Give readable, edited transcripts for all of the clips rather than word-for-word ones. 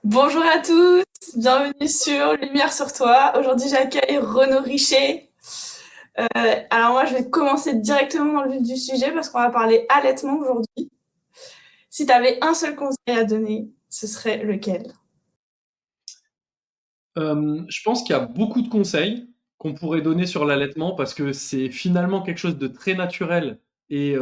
Bonjour à tous, bienvenue sur Lumière sur toi. Aujourd'hui, j'accueille Renaud Richer. Alors moi, je vais commencer directement dans le vif du sujet parce qu'on va parler allaitement aujourd'hui. Si tu avais un seul conseil à donner, ce serait lequel? Je pense qu'il y a beaucoup de conseils qu'on pourrait donner sur l'allaitement parce que c'est finalement quelque chose de très naturel et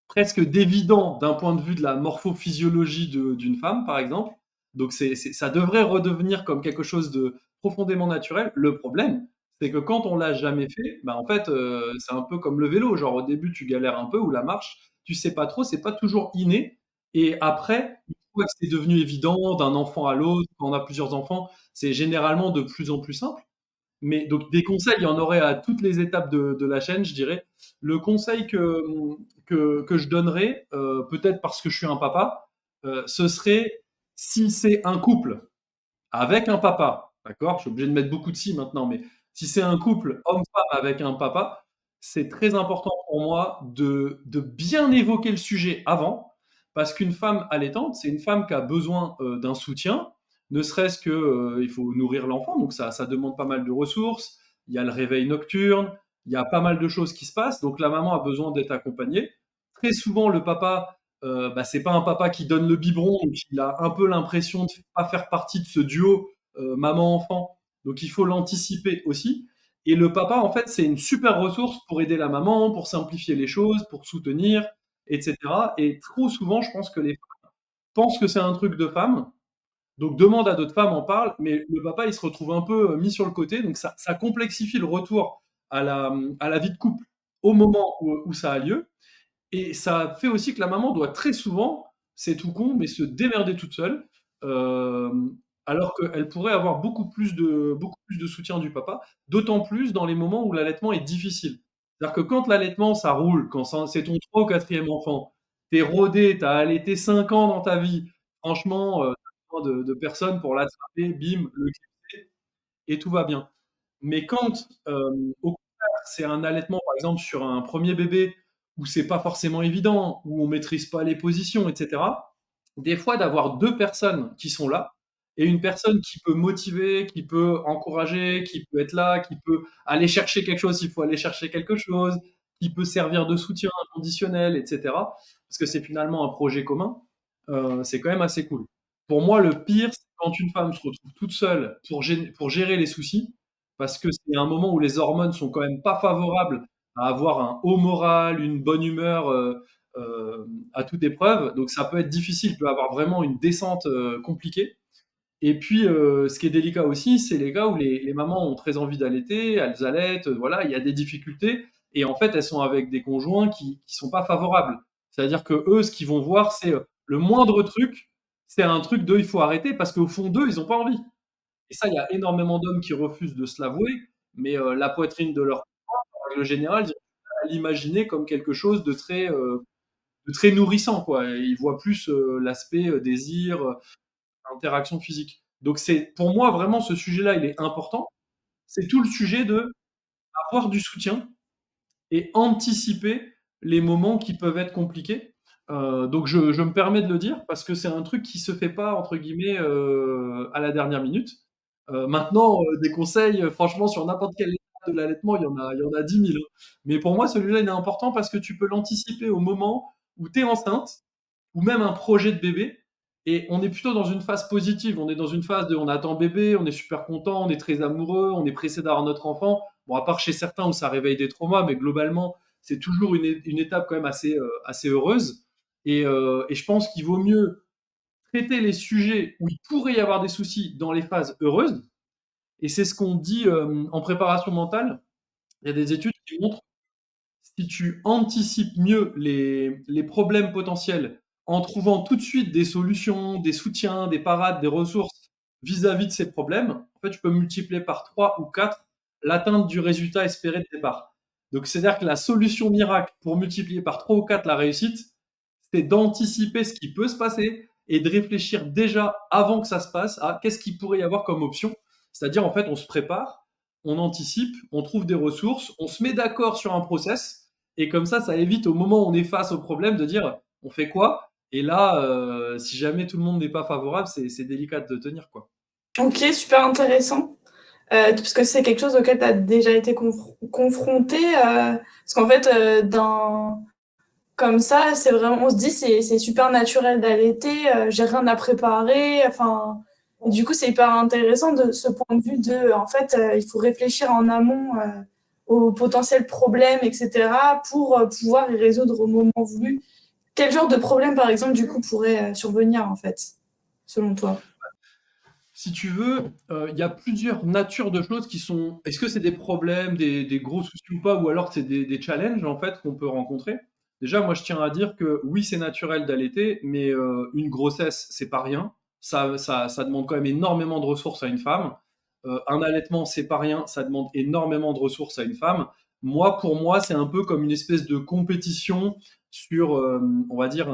presque d'évident d'un point de vue de la morphophysiologie d'une femme, par exemple. Donc ça devrait redevenir comme quelque chose de profondément naturel. Le problème, c'est que quand on l'a jamais fait, bah en fait, c'est un peu comme le vélo. Genre au début, tu galères un peu ou la marche, tu sais pas trop, c'est pas toujours inné. Et après, une fois que c'est devenu évident d'un enfant à l'autre, quand on a plusieurs enfants, c'est généralement de plus en plus simple. Mais donc des conseils, il y en aurait à toutes les étapes de la chaîne, je dirais. Le conseil que je donnerais, peut-être parce que je suis un papa, ce serait si c'est un couple avec un papa, d'accord? Je suis obligé de mettre beaucoup de si maintenant, mais si c'est un couple homme-femme avec un papa, c'est très important pour moi de bien évoquer le sujet avant, parce qu'une femme allaitante, c'est une femme qui a besoin d'un soutien, ne serait-ce que il faut nourrir l'enfant, donc ça demande pas mal de ressources. Il y a le réveil nocturne, il y a pas mal de choses qui se passent, donc la maman a besoin d'être accompagnée. Très souvent, le papa bah, c'est pas un papa qui donne le biberon, donc il a un peu l'impression de pas faire partie de ce duo maman-enfant. Donc il faut l'anticiper aussi. Et le papa, en fait, c'est une super ressource pour aider la maman, pour simplifier les choses, pour soutenir, etc. Et trop souvent, je pense que les femmes pensent que c'est un truc de femme, donc demande à d'autres femmes en parlent, mais le papa, il se retrouve un peu mis sur le côté, donc ça complexifie le retour à la vie de couple au moment où ça a lieu. Et ça fait aussi que la maman doit très souvent, c'est tout con, mais se démerder toute seule, alors qu'elle pourrait avoir beaucoup plus de soutien du papa, d'autant plus dans les moments où l'allaitement est difficile. C'est-à-dire que quand l'allaitement, ça roule, quand c'est ton 3 ou quatrième enfant, t'es rodé, t'as allaité 5 ans dans ta vie, franchement, t'as besoin de personne pour l'attraper, bim, le clipser, et tout va bien. Mais quand, au contraire, c'est un allaitement, par exemple, sur un premier bébé, où c'est pas forcément évident, où on maîtrise pas les positions, et cetera, des fois, d'avoir 2 personnes qui sont là et une personne qui peut motiver, qui peut encourager, qui peut être là, qui peut aller chercher quelque chose s'il faut aller chercher quelque chose, qui peut servir de soutien inconditionnel, et cetera. Parce que c'est finalement un projet commun, c'est quand même assez cool. Pour moi, le pire, c'est quand une femme se retrouve toute seule pour gérer les soucis, parce que c'est un moment où les hormones sont quand même pas favorables à avoir un haut moral, une bonne humeur à toute épreuve. Donc ça peut être difficile, il peut avoir vraiment une descente compliquée. Et puis, ce qui est délicat aussi, c'est les cas où les mamans ont très envie d'allaiter, elles allaitent, voilà, il y a des difficultés. Et en fait, elles sont avec des conjoints qui sont pas favorables. C'est-à-dire que eux, ce qu'ils vont voir, c'est le moindre truc, c'est un truc de il faut arrêter parce qu'au fond d'eux, ils ont pas envie. Et ça, il y a énormément d'hommes qui refusent de se l'avouer, mais la poitrine de leur en règle générale, ils ont du mal à l'imaginer comme quelque chose de très nourrissant, quoi. Et ils voient plus l'aspect désir, interaction physique. Donc c'est pour moi vraiment ce sujet-là, il est important. C'est tout le sujet de avoir du soutien et anticiper les moments qui peuvent être compliqués. Donc je me permets de le dire parce que c'est un truc qui se fait pas entre guillemets à la dernière minute. Maintenant, des conseils, franchement, sur n'importe quelle étape de l'allaitement, il y en a 10 000. Hein. Mais pour moi, celui-là, il est important parce que tu peux l'anticiper au moment où tu es enceinte ou même un projet de bébé. Et on est plutôt dans une phase positive. On est dans une phase de on attend bébé, on est super content, on est très amoureux, on est pressé d'avoir notre enfant. Bon, à part chez certains où ça réveille des traumas, mais globalement, c'est toujours une étape quand même assez heureuse. Et je pense qu'il vaut mieux traiter les sujets où il pourrait y avoir des soucis dans les phases heureuses. Et c'est ce qu'on dit en préparation mentale. Il y a des études qui montrent si tu anticipes mieux les problèmes potentiels en trouvant tout de suite des solutions, des soutiens, des parades, des ressources vis-à-vis de ces problèmes, en fait, tu peux multiplier par 3 ou 4 l'atteinte du résultat espéré de départ. Donc, c'est-à-dire que la solution miracle pour multiplier par 3 ou 4 la réussite, c'est d'anticiper ce qui peut se passer et de réfléchir déjà avant que ça se passe à qu'est-ce qu'il pourrait y avoir comme option. C'est-à-dire, en fait, on se prépare, on anticipe, on trouve des ressources, on se met d'accord sur un process, et comme ça évite au moment où on est face au problème de dire on fait quoi Et là, si jamais tout le monde n'est pas favorable, c'est délicat de tenir, quoi. Ok, super intéressant. Parce que c'est quelque chose auquel tu as déjà été confronté. Parce qu'en fait, comme ça, c'est vraiment, on se dit, c'est super naturel d'allaiter, j'ai rien à préparer. Enfin, et du coup, c'est hyper intéressant de ce point de vue de, en fait, il faut réfléchir en amont aux potentiels problèmes, etc., pour pouvoir les résoudre au moment voulu. Quel genre de problème, par exemple, du coup, pourrait survenir, en fait, selon toi? Si tu veux, il y a plusieurs natures de choses qui sont. Est-ce que c'est des problèmes, des gros soucis ou pas, ou alors c'est des challenges en fait qu'on peut rencontrer? Déjà, moi, je tiens à dire que oui, c'est naturel d'allaiter, mais une grossesse, c'est pas rien. Ça demande quand même énormément de ressources à une femme. Un allaitement, c'est pas rien. Ça demande énormément de ressources à une femme. Moi, pour moi, c'est un peu comme une espèce de compétition sur, on va dire,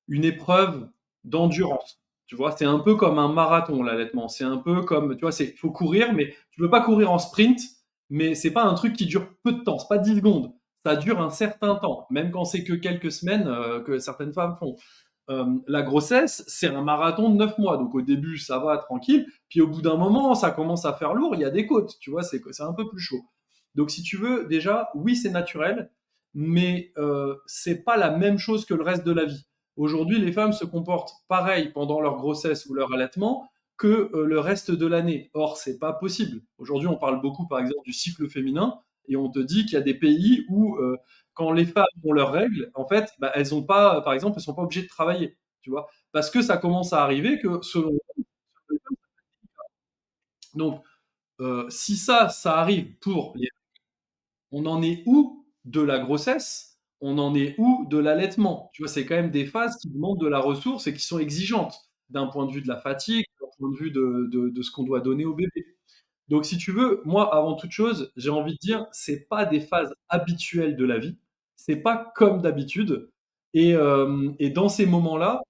une épreuve d'endurance. Tu vois, c'est un peu comme un marathon, l'allaitement. C'est un peu comme, tu vois, il faut courir, mais tu peux pas courir en sprint, mais c'est pas un truc qui dure peu de temps, c'est pas 10 secondes. Ça dure un certain temps, même quand c'est que quelques semaines que certaines femmes font. La grossesse, c'est un marathon de 9 mois. Donc au début, ça va tranquille. Puis au bout d'un moment, ça commence à faire lourd. Il y a des côtes, tu vois, c'est un peu plus chaud. Donc si tu veux, déjà, oui, c'est naturel, mais c'est pas la même chose que le reste de la vie. Aujourd'hui, les femmes se comportent pareil pendant leur grossesse ou leur allaitement que le reste de l'année. Or, c'est pas possible. Aujourd'hui, on parle beaucoup, par exemple, du cycle féminin, et on te dit qu'il y a des pays où, quand les femmes ont leurs règles, en fait, bah, elles ont pas, par exemple, elles sont pas obligées de travailler, tu vois, parce que ça commence à arriver que selon donc, si ça arrive pour les on en est où de la grossesse? On en est où de l'allaitement? Tu vois, c'est quand même des phases qui demandent de la ressource et qui sont exigeantes d'un point de vue de la fatigue, d'un point de vue de ce qu'on doit donner au bébé. Donc, si tu veux, moi, avant toute chose, j'ai envie de dire, c'est pas des phases habituelles de la vie. C'est pas comme d'habitude. Et dans ces moments-là,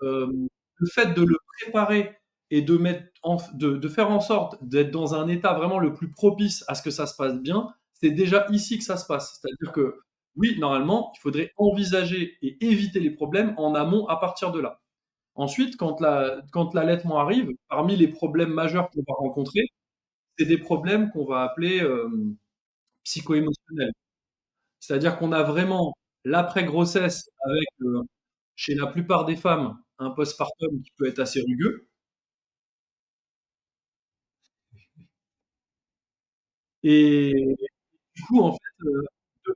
le fait de le préparer et de faire en sorte d'être dans un état vraiment le plus propice à ce que ça se passe bien, c'est déjà ici que ça se passe. C'est-à-dire que oui, normalement, il faudrait envisager et éviter les problèmes en amont à partir de là. Ensuite, quand l'allaitement arrive, parmi les problèmes majeurs qu'on va rencontrer, c'est des problèmes qu'on va appeler psycho-émotionnels. C'est-à-dire qu'on a vraiment l'après-grossesse avec, chez la plupart des femmes, un postpartum qui peut être assez rugueux. Et du coup, en fait, de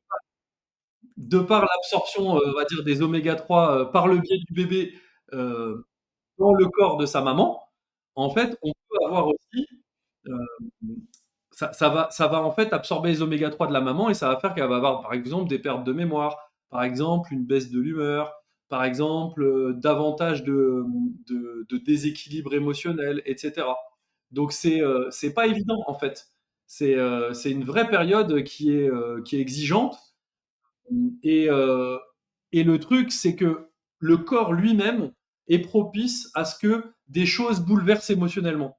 de par l'absorption, on va dire des oméga 3, par le biais du bébé, heu, dans le corps de sa maman, en fait, on peut avoir aussi, hem, ça va en fait absorber les oméga 3 de la maman et ça va faire qu'elle va avoir, par exemple, des pertes de mémoire, par exemple, une baisse de l'humeur, par exemple, davantage de déséquilibre émotionnel et cetera. Donc c'est pas évident, en fait. C'est une vraie période qui est exigeante. Et, euh, et le truc, c'est que le corps lui-même est propice à ce que des choses bouleversent émotionnellement.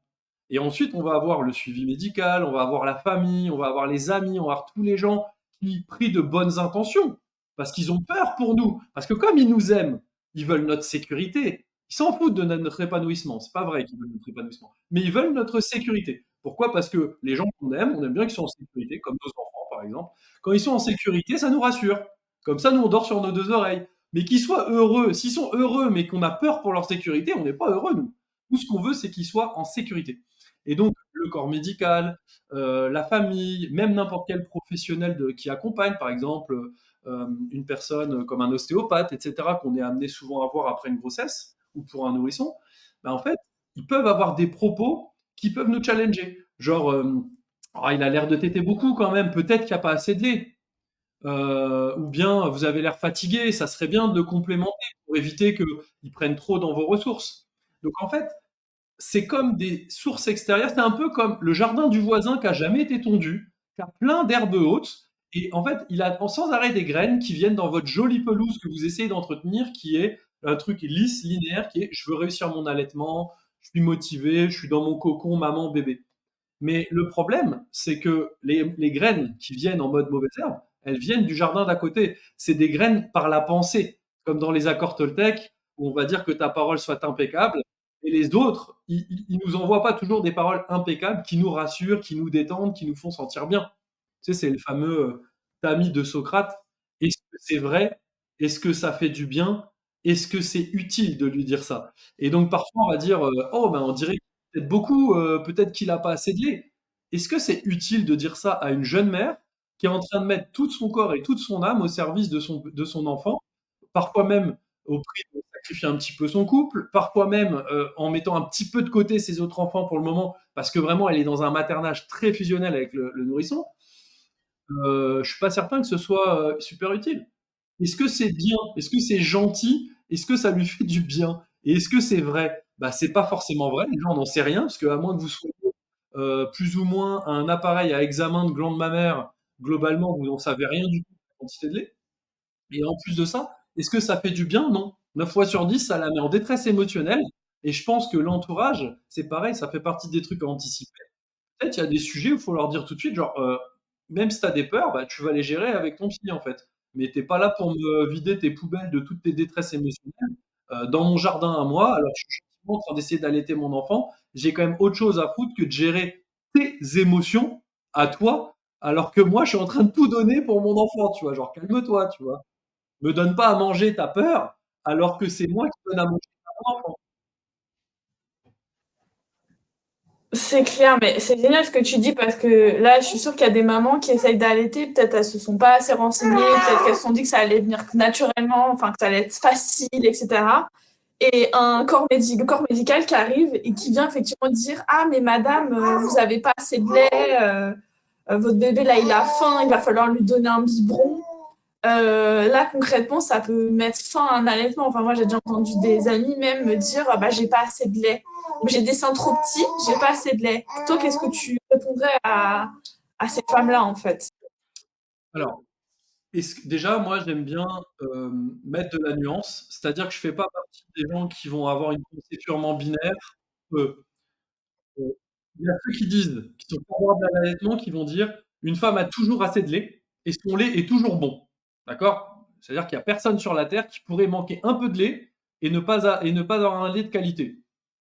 Et ensuite, on va avoir le suivi médical, on va avoir la famille, on va avoir les amis, on va avoir tous les gens qui prient de bonnes intentions, parce qu'ils ont peur pour nous. Parce que comme ils nous aiment, ils veulent notre sécurité. Ils s'en foutent de notre épanouissement. C'est pas vrai qu'ils veulent notre épanouissement. Mais ils veulent notre sécurité. Pourquoi? Parce que les gens on aime bien qu'ils soient en sécurité, comme nos enfants, par exemple. Quand ils sont en sécurité, ça nous rassure. Comme ça, nous, on dort sur nos deux oreilles. Mais qu'ils soient heureux, s'ils sont heureux, mais qu'on a peur pour leur sécurité, on n'est pas heureux, nous. Tout ce qu'on veut, c'est qu'ils soient en sécurité. Et donc, le corps médical, la famille, même n'importe quel professionnel qui accompagne, par exemple, une personne comme un ostéopathe, etc., qu'on est amené souvent à voir après une grossesse ou pour un nourrisson, ben, en fait, ils peuvent avoir des propos qui peuvent nous challenger. Genre, ah, il a l'air de téter beaucoup quand même, peut-être qu'il n'y a pas assez de lait. Ou bien vous avez l'air fatigué, ça serait bien de complémenter pour éviter qu'ils prennent trop dans vos ressources. Donc en fait, c'est comme des sources extérieures, c'est un peu comme le jardin du voisin qui a jamais été tondu, qui a plein d'herbes hautes, et en fait, il a sans arrêt des graines qui viennent dans votre jolie pelouse que vous essayez d'entretenir, qui est un truc lisse, linéaire, qui est je veux réussir mon allaitement, je suis motivé, je suis dans mon cocon, maman, bébé. Mais le problème, c'est que les graines qui viennent en mode mauvaise herbe, elles viennent du jardin d'à côté. C'est des graines par la pensée, comme dans les accords Toltec. où on va dire que ta parole soit impeccable, et les autres, ils nous envoient pas toujours des paroles impeccables qui nous rassurent, qui nous détendent, qui nous font sentir bien. Tu sais, c'est le fameux Tami de Socrate. Est-ce que c'est vrai? Est-ce que ça fait du bien? Est-ce que c'est utile de lui dire ça? Et donc parfois on va dire oh ben on dirait peut-être beaucoup, peut-être qu'il a pas assez de lait. Est-ce que c'est utile de dire ça à une jeune mère qui est en train de mettre tout son corps et toute son âme au service de son enfant, parfois même au prix de sacrifier un petit peu son couple, parfois même en mettant un petit peu de côté ses autres enfants pour le moment, parce que vraiment elle est dans un maternage très fusionnel avec le nourrisson, je suis pas certain que ce soit super utile. Est-ce que c'est bien? Est-ce que c'est gentil? Est-ce que ça lui fait du bien? Et est-ce que c'est vrai? Bah, c'est pas forcément vrai, déjà on n'en sait rien, parce qu'à moins que vous soyez plus ou moins un appareil à examen de glande mammaire, globalement vous n'en savez rien du tout de la quantité de lait. Et en plus de ça, est-ce que ça fait du bien? Non. 9 fois sur 10, ça la met en détresse émotionnelle, et je pense que l'entourage, c'est pareil, ça fait partie des trucs à anticiper. Peut-être il y a des sujets où il faut leur dire tout de suite, genre, même si tu as des peurs, bah, tu vas les gérer avec ton psy, en fait. Mais tu es pas là pour me vider tes poubelles de toutes tes détresses émotionnelles, dans mon jardin à moi, alors que je suis gentiment en train d'essayer d'allaiter mon enfant. J'ai quand même autre chose à foutre que de gérer tes émotions à toi, alors que moi, je suis en train de tout donner pour mon enfant, tu vois? Genre, calme-toi, tu vois? Me donne pas à manger ta peur, alors que c'est moi qui donne à manger à mon enfant. C'est clair, mais c'est génial ce que tu dis parce que là, je suis sûre qu'il y a des mamans qui essayent d'allaiter, peut-être elles se sont pas assez renseignées, peut-être qu'elles se sont dit que ça allait venir naturellement, enfin que ça allait être facile, etc. Et le corps médical qui arrive et qui vient effectivement dire: Ah, mais madame, vous avez pas assez de lait, votre bébé là il a faim, il va falloir lui donner un biberon. Là, concrètement, ça peut mettre fin à un allaitement. Enfin, moi, j'ai déjà entendu des amis même me dire, ah bah, j'ai pas assez de lait. J'ai des seins trop petits, j'ai pas assez de lait. Toi, qu'est-ce que tu répondrais à ces femmes-là, en fait? Alors, déjà, moi, j'aime bien mettre de la nuance, c'est-à-dire que je fais pas partie des gens qui vont avoir une pensée purement binaire. Euh, euh, il y a ceux qui disent, qui sont favorables à l'allaitement, qui vont dire une femme a toujours assez de lait et son lait est toujours bon. D'accord? C'est-à-dire qu'il n'y a personne sur la Terre qui pourrait manquer un peu de lait et ne pas avoir un lait de qualité.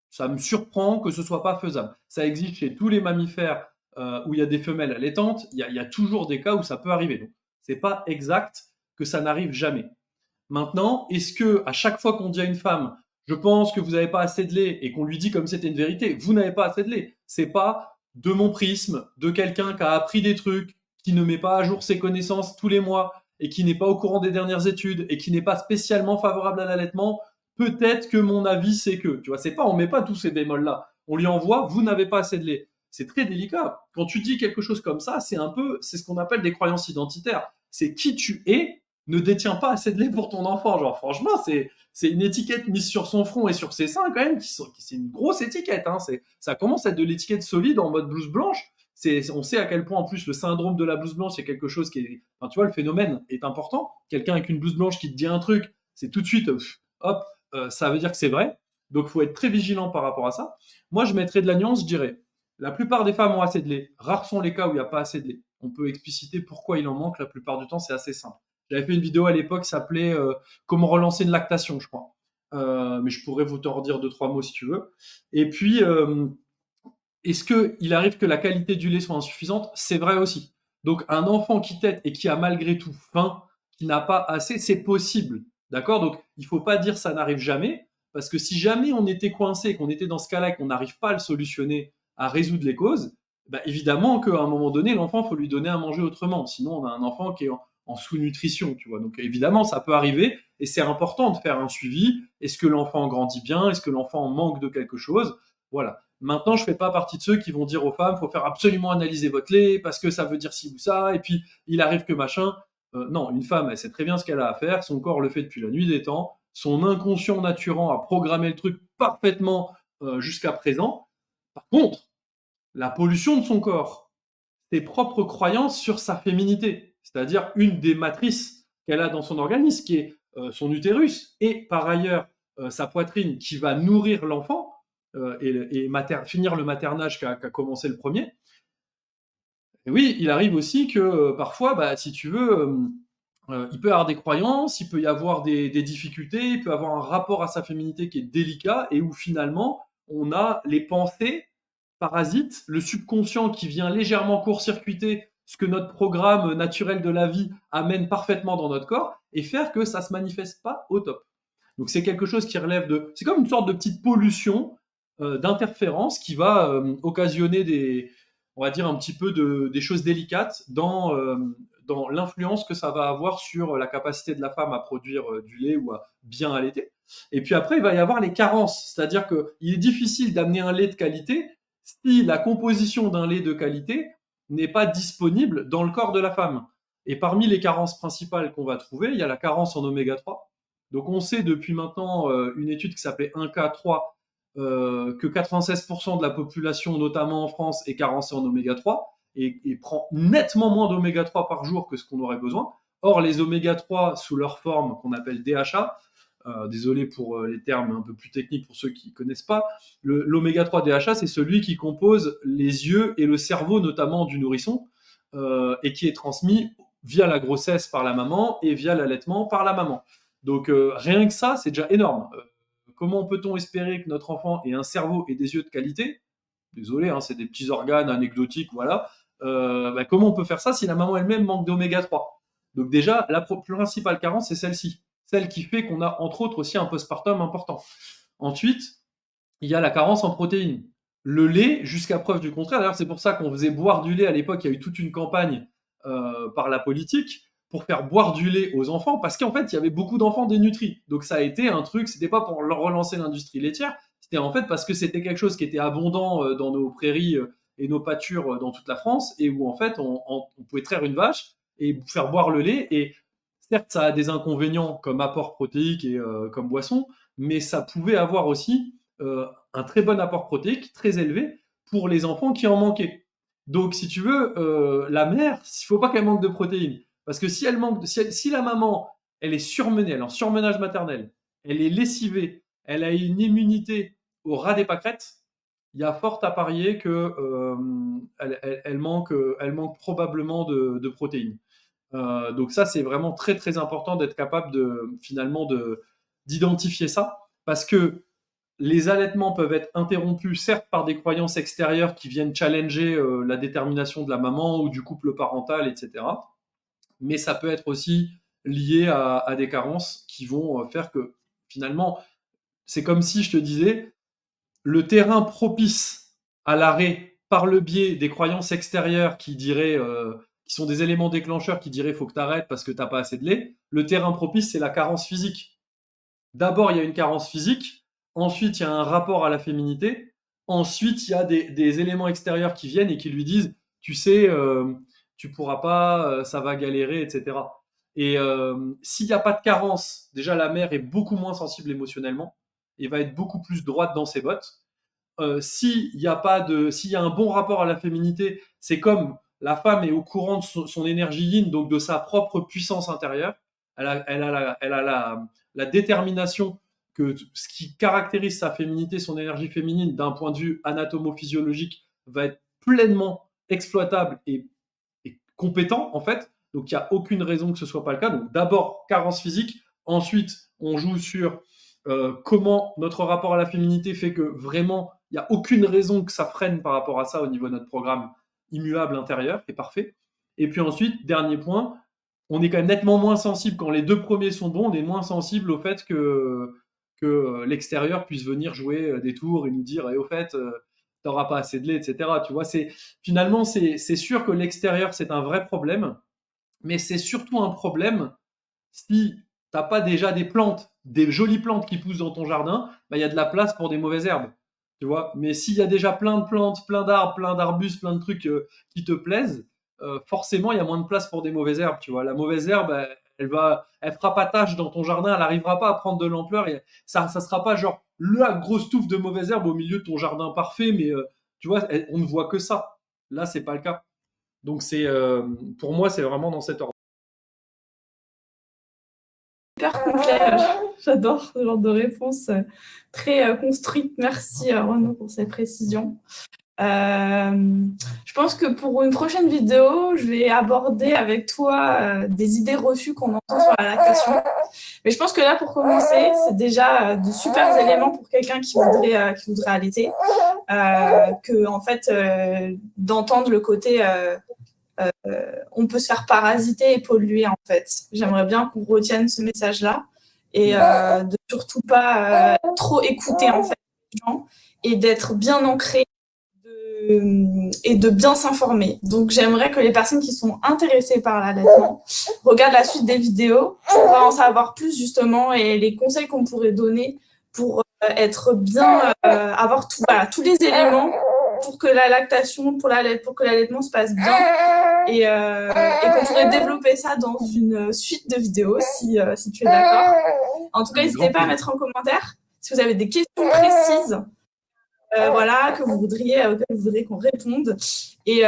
Ça me surprend que ce soit pas faisable. Ça existe chez tous les mammifères où il y a des femelles allaitantes. Il y a toujours des cas où ça peut arriver. Donc, c'est pas exact que ça n'arrive jamais. Maintenant, est-ce que à chaque fois qu'on dit à une femme, je pense que vous n'avez pas assez de lait, et qu'on lui dit comme c'était une vérité, vous n'avez pas assez de lait, c'est pas de mon prisme, de quelqu'un qui a appris des trucs, qui ne met pas à jour ses connaissances tous les mois, et qui n'est pas au courant des dernières études, et qui n'est pas spécialement favorable à l'allaitement. Peut-être que mon avis c'est que, tu vois, c'est pas, on met pas tous ces bémols là, on lui envoie, vous n'avez pas assez de lait. C'est très délicat. Quand tu dis quelque chose comme ça, c'est ce qu'on appelle des croyances identitaires. C'est qui tu es ne détient pas assez de lait pour ton enfant. Genre, franchement, c'est une étiquette mise sur son front et sur ses seins, quand même, c'est une grosse étiquette. Hein. Ça commence à être de l'étiquette solide en mode blouse blanche. On sait à quel point, en plus, le syndrome de la blouse blanche, c'est quelque chose qui est. Enfin, tu vois, le phénomène est important. Quelqu'un avec une blouse blanche qui te dit un truc, c'est tout de suite, hop, ça veut dire que c'est vrai. Donc, il faut être très vigilant par rapport à ça. Moi, je mettrais de la nuance, je dirais. La plupart des femmes ont assez de lait. Rares sont les cas où il n'y a pas assez de lait. On peut expliciter pourquoi il en manque. La plupart du temps, c'est assez simple. J'avais fait une vidéo à l'époque qui s'appelait Comment relancer une lactation, je crois. Mais je pourrais vous t'en redire deux, trois mots si tu veux. Et puis, est-ce qu'il arrive que la qualité du lait soit insuffisante? C'est vrai aussi. Donc, un enfant qui tète et qui a malgré tout faim, qui n'a pas assez, c'est possible. D'accord? Donc, il ne faut pas dire ça n'arrive jamais, parce que si jamais on était coincé, qu'on était dans ce cas-là et qu'on n'arrive pas à le solutionner, à résoudre les causes, bah, évidemment qu'à un moment donné, l'enfant, il faut lui donner à manger autrement. Sinon, on a un enfant qui est en sous-nutrition, tu vois. Donc, évidemment, ça peut arriver et c'est important de faire un suivi. Est-ce que l'enfant grandit bien? Est-ce que l'enfant manque de quelque chose? Voilà. Maintenant, je fais pas partie de ceux qui vont dire aux femmes, faut faire absolument analyser votre lait parce que ça veut dire ci ou ça, et puis il arrive que machin. Non, une femme, elle sait très bien ce qu'elle a à faire, son corps le fait depuis la nuit des temps, son inconscient naturant a programmé le truc parfaitement jusqu'à présent. Par contre, la pollution de son corps, ses propres croyances sur sa féminité, c'est-à-dire une des matrices qu'elle a dans son organisme, qui est son utérus, et par ailleurs sa poitrine qui va nourrir l'enfant et finir le maternage qu'a commencé le premier. Et oui, il arrive aussi que parfois, bah, si tu veux, Il peut y avoir des croyances, il peut y avoir des difficultés, il peut avoir un rapport à sa féminité qui est délicat et où finalement on a les pensées parasites, le subconscient qui vient légèrement court-circuiter ce que notre programme naturel de la vie amène parfaitement dans notre corps et faire que ça se manifeste pas au top. Donc c'est quelque chose qui relève de, c'est comme une sorte de petite pollution d'interférence qui va occasionner on va dire un petit peu des choses délicates dans l'influence que ça va avoir sur la capacité de la femme à produire du lait ou à bien allaiter. Et puis après, il va y avoir les carences, c'est-à-dire qu'il est difficile d'amener un lait de qualité si la composition d'un lait de qualité n'est pas disponible dans le corps de la femme. Et parmi les carences principales qu'on va trouver, il y a la carence en oméga 3. Donc on sait depuis maintenant une étude qui s'appelait 1K3 que 96% de la population, notamment en France, est carencée en oméga 3 et prend nettement moins d'oméga 3 par jour que ce qu'on aurait besoin. Or, les oméga 3 sous leur forme qu'on appelle DHA, désolé pour les termes un peu plus techniques pour ceux qui ne connaissent pas, l'oméga 3 DHA, c'est celui qui compose les yeux et le cerveau, notamment du nourrisson, et qui est transmis via la grossesse par la maman et via l'allaitement par la maman. Donc rien que ça, c'est déjà énorme. Comment peut-on espérer que notre enfant ait un cerveau et des yeux de qualité? Désolé, hein, c'est des petits organes anecdotiques, voilà. Comment on peut faire ça si la maman elle-même manque d'oméga 3? Donc déjà, la principale carence, c'est celle-ci. Celle qui fait qu'on a, entre autres, aussi un postpartum important. Ensuite, il y a la carence en protéines. Le lait, jusqu'à preuve du contraire, d'ailleurs, c'est pour ça qu'on faisait boire du lait à l'époque. Il y a eu toute une campagne par la politique pour faire boire du lait aux enfants, parce qu'en fait, il y avait beaucoup d'enfants dénutris. Donc ça a été un truc, c'était pas pour leur relancer l'industrie laitière, c'était en fait parce que c'était quelque chose qui était abondant dans nos prairies et nos pâtures dans toute la France, et où en fait, on pouvait traire une vache et faire boire le lait. Et certes, ça a des inconvénients comme apport protéique et comme boisson, mais ça pouvait avoir aussi un très bon apport protéique, très élevé, pour les enfants qui en manquaient. Donc, si tu veux, la mère, il ne faut pas qu'elle manque de protéines. Parce que si elle manque, si la maman, elle est surmenée, elle est en surmenage maternel, elle est lessivée, elle a une immunité au ras des pâquerettes, il y a fort à parier que elle manque probablement de protéines. Donc ça, c'est vraiment très très important d'être capable finalement d'identifier ça, parce que les allaitements peuvent être interrompus, certes par des croyances extérieures qui viennent challenger la détermination de la maman ou du couple parental, etc. Mais ça peut être aussi lié à des carences qui vont faire que finalement, c'est comme si je te disais, le terrain propice à l'arrêt par le biais des croyances extérieures qui sont des éléments déclencheurs qui diraient faut que tu arrêtes parce que tu n'as pas assez de lait, le terrain propice, c'est la carence physique. D'abord, il y a une carence physique, ensuite, il y a un rapport à la féminité, ensuite, il y a des éléments extérieurs qui viennent et qui lui disent, tu sais, tu pourras pas, ça va galérer, etc. Et s'il n'y a pas de carence, déjà la mère est beaucoup moins sensible émotionnellement et va être beaucoup plus droite dans ses bottes. S'il y a un bon rapport à la féminité, c'est comme la femme est au courant de son énergie yin, donc de sa propre puissance intérieure. Elle a la détermination que ce qui caractérise sa féminité, son énergie féminine, d'un point de vue anatomo-physiologique, va être pleinement exploitable et compétent, en fait. Donc, il n'y a aucune raison que ce ne soit pas le cas. Donc, d'abord, carence physique. Ensuite, on joue sur comment notre rapport à la féminité fait que vraiment, il n'y a aucune raison que ça freine par rapport à ça au niveau de notre programme immuable intérieur et parfait. Et puis ensuite, dernier point, on est quand même nettement moins sensible quand les deux premiers sont bons, on est moins sensible au fait que l'extérieur puisse venir jouer des tours et nous dire au fait, t'auras pas assez de lait, etc. Tu vois, finalement, c'est sûr que l'extérieur, c'est un vrai problème, mais c'est surtout un problème si t'as pas déjà des plantes, des jolies plantes qui poussent dans ton jardin, il y a de la place pour des mauvaises herbes. Tu vois, mais s'il y a déjà plein de plantes, plein d'arbres, plein d'arbustes, plein de trucs qui te plaisent, forcément il y a moins de place pour des mauvaises herbes. Tu vois, la mauvaise herbe, elle fera pas tâche dans ton jardin, elle n'arrivera pas à prendre de l'ampleur et ça sera pas genre la grosse touffe de mauvaise herbe au milieu de ton jardin parfait, mais tu vois, on ne voit que ça. Là, c'est pas le cas. Donc pour moi, c'est vraiment dans cet ordre. Super complet. J'adore ce genre de réponse très construite. Merci Renaud pour cette précision. Je pense que pour une prochaine vidéo, je vais aborder avec toi des idées reçues qu'on entend sur la lactation. Mais je pense que là, pour commencer, c'est déjà de super éléments pour quelqu'un qui voudrait allaiter. Que, en fait, d'entendre le côté on peut se faire parasiter et polluer, en fait. J'aimerais bien qu'on retienne ce message-là et de surtout pas trop écouter, en fait, les gens et d'être bien ancré et de bien s'informer. Donc, j'aimerais que les personnes qui sont intéressées par l'allaitement regardent la suite des vidéos pour en savoir plus, justement, et les conseils qu'on pourrait donner pour être bien, avoir voilà, tous les éléments pour que la lactation, pour que l'allaitement se passe bien et qu'on pourrait développer ça dans une suite de vidéos si tu es d'accord. En tout cas, n'hésitez pas à mettre en commentaire si vous avez des questions précises voilà, auxquelles vous voudriez qu'on réponde. Et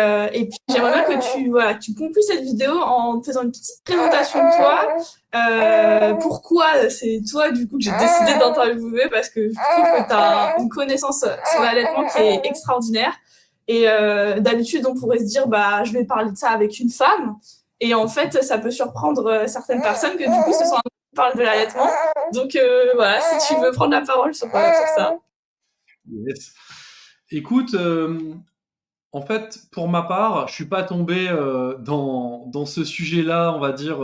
puis, j'aimerais bien que tu conclues cette vidéo en faisant une petite présentation de toi. Pourquoi c'est toi, du coup, que j'ai décidé d'interviewer parce que je trouve que tu as une connaissance sur l'allaitement qui est extraordinaire. Et d'habitude, on pourrait se dire, bah, je vais parler de ça avec une femme. Et en fait, ça peut surprendre certaines personnes que du coup, ce soit un homme qui parle de l'allaitement. Donc voilà, si tu veux prendre la parole sur ça. Yes. Écoute, en fait, pour ma part, je suis pas tombé dans ce sujet-là, on va dire,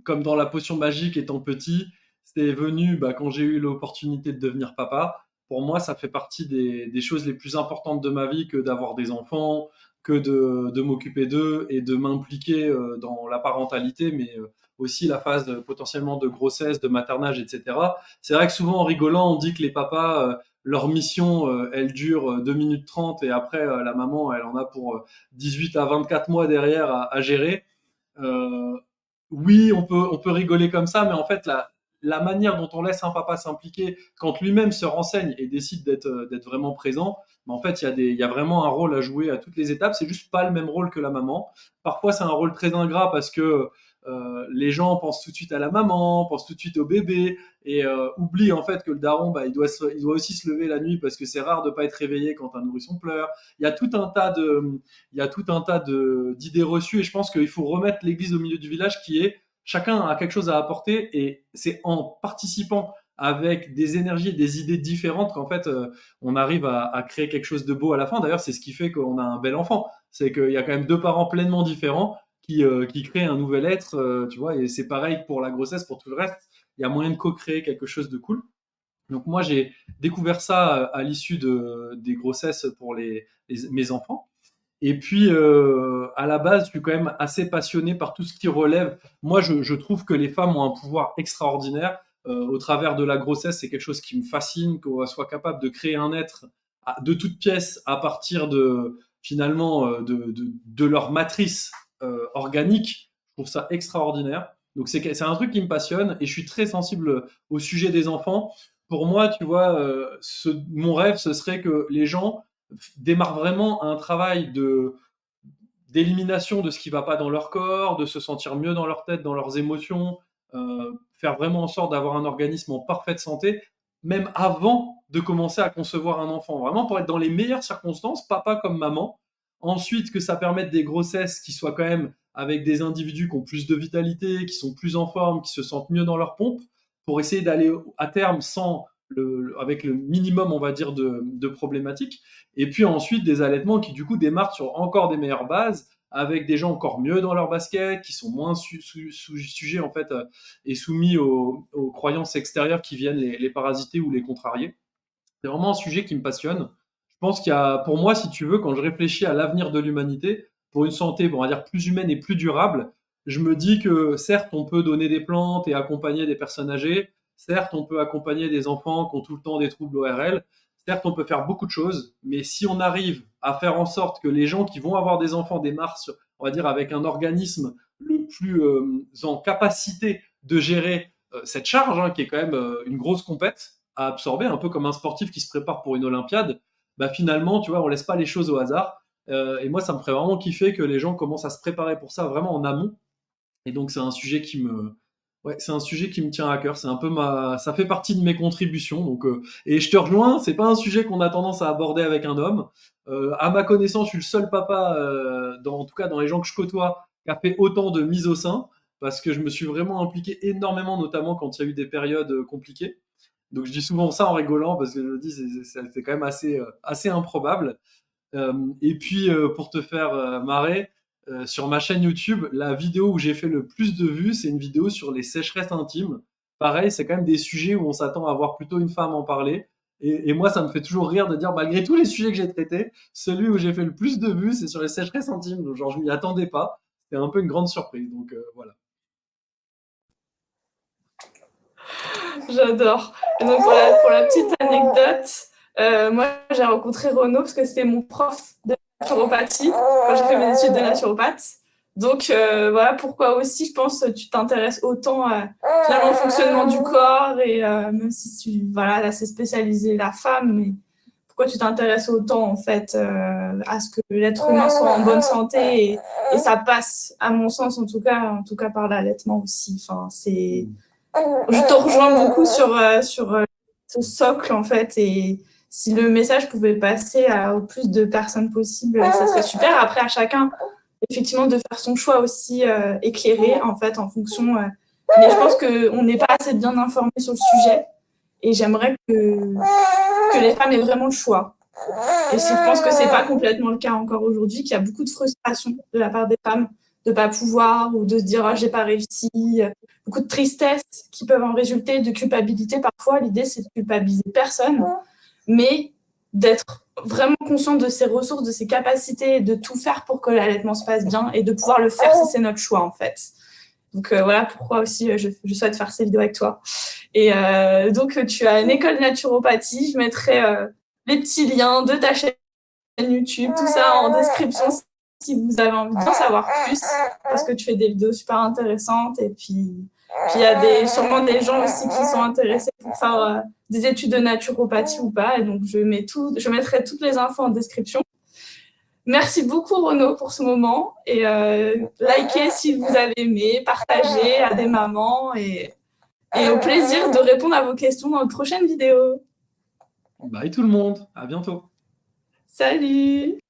comme dans la potion magique étant petit. C'est venu quand j'ai eu l'opportunité de devenir papa. Pour moi, ça fait partie des choses les plus importantes de ma vie que d'avoir des enfants, que de m'occuper d'eux et de m'impliquer dans la parentalité, mais aussi la phase potentiellement de grossesse, de maternage, etc. C'est vrai que souvent en rigolant, on dit que les papas, leur mission, elle dure 2 minutes 30 et après, la maman, elle en a pour 18 à 24 mois derrière à gérer. Euh, oui, on peut rigoler comme ça, mais en fait, la manière dont on laisse un papa s'impliquer quand lui-même se renseigne et décide d'être vraiment présent, en fait, il y a vraiment un rôle à jouer à toutes les étapes. C'est juste pas le même rôle que la maman. Parfois, c'est un rôle très ingrat parce que les gens pensent tout de suite à la maman, pensent tout de suite au bébé et oublient en fait que le daron, il doit aussi se lever la nuit parce que c'est rare de pas être réveillé quand un nourrisson pleure. Il y a tout un tas d'idées reçues et je pense qu'il faut remettre l'église au milieu du village qui est chacun a quelque chose à apporter et c'est en participant avec des énergies et des idées différentes qu'en fait on arrive à créer quelque chose de beau à la fin. D'ailleurs, c'est ce qui fait qu'on a un bel enfant. C'est qu'il y a quand même deux parents pleinement différents qui créent un nouvel être, tu vois, et c'est pareil pour la grossesse, pour tout le reste. Il y a moyen de co-créer quelque chose de cool. Donc moi, j'ai découvert ça à l'issue des grossesses pour mes enfants. Et puis, à la base, je suis quand même assez passionné par tout ce qui relève. Moi, je trouve que les femmes ont un pouvoir extraordinaire. Au travers de la grossesse, c'est quelque chose qui me fascine, qu'on soit capable de créer un être de toutes pièces à partir finalement, de leur matrice organique. Je trouve ça extraordinaire. Donc, c'est un truc qui me passionne et je suis très sensible au sujet des enfants. Pour moi, tu vois, mon rêve, ce serait que les gens démarrent vraiment un travail d'élimination de ce qui ne va pas dans leur corps, de se sentir mieux dans leur tête, dans leurs émotions, faire vraiment en sorte d'avoir un organisme en parfaite santé, même avant de commencer à concevoir un enfant. Vraiment pour être dans les meilleures circonstances, papa comme maman. Ensuite, que ça permette des grossesses qui soient quand même avec des individus qui ont plus de vitalité, qui sont plus en forme, qui se sentent mieux dans leur pompe, pour essayer d'aller à terme avec le minimum, on va dire, de problématiques. Et puis ensuite, des allaitements qui, du coup, démarrent sur encore des meilleures bases, avec des gens encore mieux dans leur basket, qui sont moins sujets, en fait, et soumis aux croyances extérieures qui viennent les parasiter ou les contrarier. C'est vraiment un sujet qui me passionne. Je pense qu'il y a, pour moi, si tu veux, quand je réfléchis à l'avenir de l'humanité, pour une santé, on va dire, plus humaine et plus durable, je me dis que certes, on peut donner des plantes et accompagner des personnes âgées, certes, on peut accompagner des enfants qui ont tout le temps des troubles ORL, certes, on peut faire beaucoup de choses, mais si on arrive à faire en sorte que les gens qui vont avoir des enfants démarrent, on va dire, avec un organisme le plus en capacité de gérer cette charge, hein, qui est quand même une grosse compète, à absorber, un peu comme un sportif qui se prépare pour une Olympiade, bah finalement, tu vois, on laisse pas les choses au hasard. Et moi, ça me ferait vraiment kiffer que les gens commencent à se préparer pour ça vraiment en amont. Et donc, c'est un sujet Ouais, c'est un sujet qui me tient à cœur. C'est un peu ça fait partie de mes contributions. Donc, et je te rejoins. C'est pas un sujet qu'on a tendance à aborder avec un homme. À ma connaissance, je suis le seul papa, en tout cas dans les gens que je côtoie, qui a fait autant de mise au sein, parce que je me suis vraiment impliqué énormément, notamment quand il y a eu des périodes compliquées. Donc, je dis souvent ça en rigolant parce que je me dis c'est quand même assez improbable. Et puis, pour te faire marrer, sur ma chaîne YouTube, la vidéo où j'ai fait le plus de vues, c'est une vidéo sur les sécheresses intimes. Pareil, c'est quand même des sujets où on s'attend à voir plutôt une femme en parler. Et moi, ça me fait toujours rire de dire, malgré tous les sujets que j'ai traités, celui où j'ai fait le plus de vues, c'est sur les sécheresses intimes. Donc, genre, je m'y attendais pas. C'était un peu une grande surprise. Donc, voilà. J'adore. Et donc, pour la petite anecdote, moi, j'ai rencontré Renaud parce que c'était mon prof de naturopathie quand j'ai fait mes études de naturopathe. Donc, voilà pourquoi aussi, je pense, tu t'intéresses autant finalement au fonctionnement du corps et même si voilà, là, c'est spécialisé la femme, mais pourquoi tu t'intéresses autant, en fait, à ce que l'être humain soit en bonne santé et ça passe, à mon sens, en tout cas par l'allaitement aussi. Enfin, je te rejoins beaucoup sur ce socle, en fait, et si le message pouvait passer au plus de personnes possible, ça serait super. Après, à chacun, effectivement, de faire son choix aussi éclairé, en fait, en fonction. Mais je pense qu'on n'est pas assez bien informé sur le sujet, et j'aimerais que les femmes aient vraiment le choix. Et je pense que c'est pas complètement le cas encore aujourd'hui, qu'il y a beaucoup de frustration de la part des femmes de ne pas pouvoir ou de se dire oh, j'ai pas réussi, beaucoup de tristesse qui peuvent en résulter, de culpabilité parfois. L'idée c'est de culpabiliser personne, mais d'être vraiment conscient de ses ressources, de ses capacités, de tout faire pour que l'allaitement se passe bien et de pouvoir le faire si c'est notre choix en fait. Donc voilà pourquoi aussi je souhaite faire ces vidéos avec toi. Et donc tu as une école de naturopathie, je mettrai les petits liens de ta chaîne YouTube, tout ça en description si vous avez envie d'en savoir plus, parce que tu fais des vidéos super intéressantes et puis il y a sûrement des gens aussi qui sont intéressés pour faire des études de naturopathie ou pas, et donc je mettrai toutes les infos en description. Merci beaucoup Renaud pour ce moment et likez si vous avez aimé, partagez à des mamans et au plaisir de répondre à vos questions dans de prochaines vidéos. Bye tout le monde. À bientôt. Salut!